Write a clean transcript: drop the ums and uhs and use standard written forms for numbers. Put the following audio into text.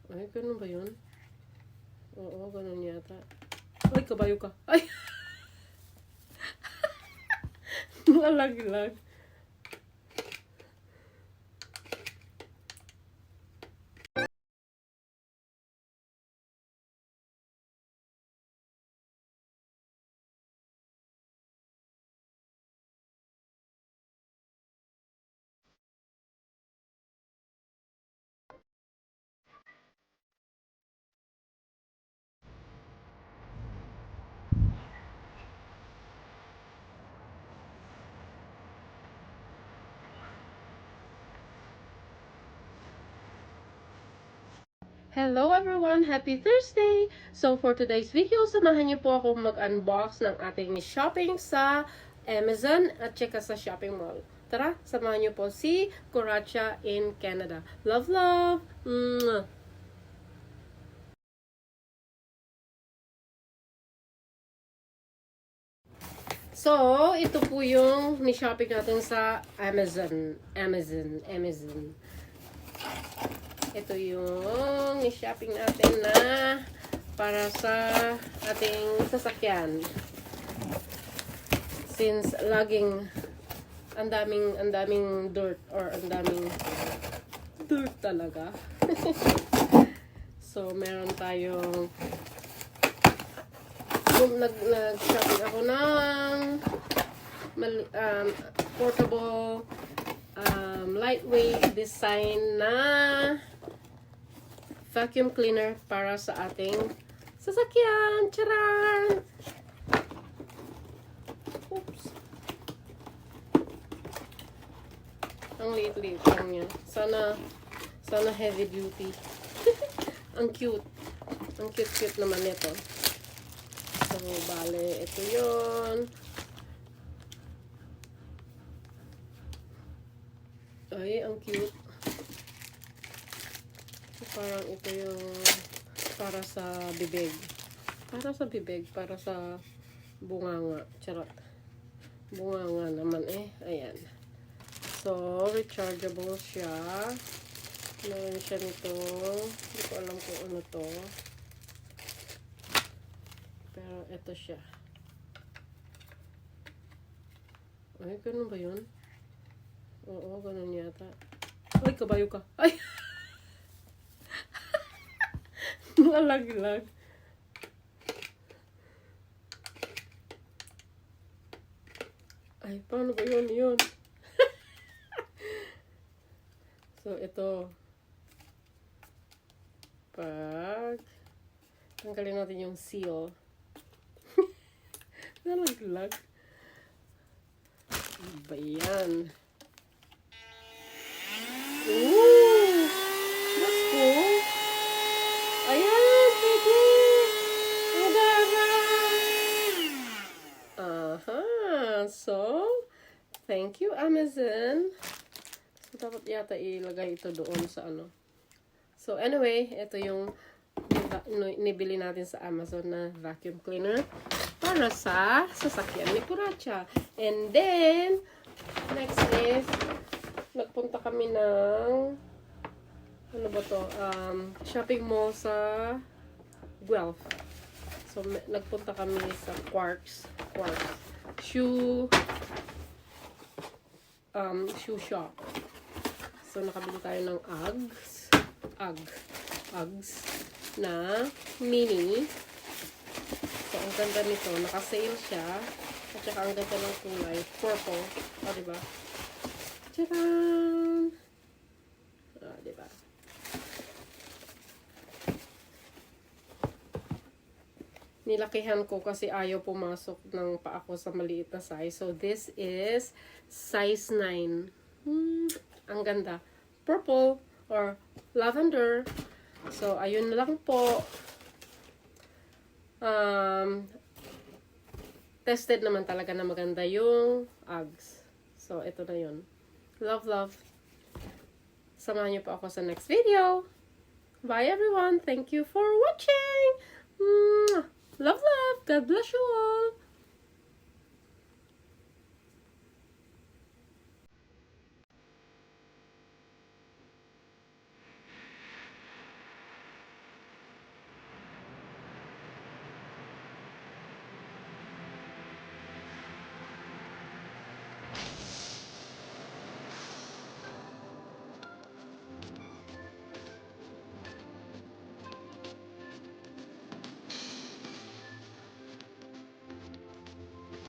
Ay, ganun ba yun? Oo, ganun yata. Ay, kabayo ka. Ay! Nalaglag. Hello everyone! Happy Thursday! So for today's video, samahan niyo po ako mag-unbox ng ating shopping sa Amazon at saka sa shopping mall. Tara, samahan niyo po si Coracha in Canada. Love, love! Mwah! So, ito po yung ni-shopping natin sa Amazon. Ito yung ni-shopping natin na para sa ating sasakyan. Since laging ang daming dirt or ang daming dirt talaga. So, meron tayong nag-shopping ako ng portable lightweight design na vacuum cleaner para sa ating sasakyan. Charan! Oops. Ang liit-liit lang niya. Sana heavy duty. Ang cute. Ang cute-cute naman nito. So, bale, ito yun. Ay, ang cute. Parang ito yung para sa bibig. Para sa bunganga. Charot. Bunganga naman eh. Ayan. So, rechargeable siya. Meron siya nito. Hindi ko alam kung ano to. Pero ito siya. Ay, ganun ba yun? Oo, ganun yata. Ay, kabayo ka. Ay! Nalaglag. Ay, paano ba yun? So, ito. Pag tanggalin natin yung seal. Nalaglag. Ba yan? Ooh! That's cool. Ayan, pwede. Magara. Aha. So, thank you, Amazon. So, dapat yata ilagay ito doon sa ano. So, anyway, ito yung nibili natin sa Amazon na vacuum cleaner para sa sasakyan ni Coracha. And then, next is, nagpunta kami ng ano ba to? Shopping mall sa Guelph. So, nagpunta kami sa Quarks shoe shop. So, nakabili tayo ng Uggs na mini. So, ang ganda nito. Naka-sale siya. At saka ang ganda ng kulay. Purple. O, diba? Tcharam! O, diba? Nilakihan ko kasi ayaw pumasok ng paa ko sa maliit na size. So, this is size 9. Ang ganda. Purple or lavender. So, ayun lang po. Tested naman talaga na maganda yung Uggs. So, ito na yun. Love, love. Samahan niyo po ako sa next video. Bye, everyone. Thank you for watching. Love, love. God bless you all.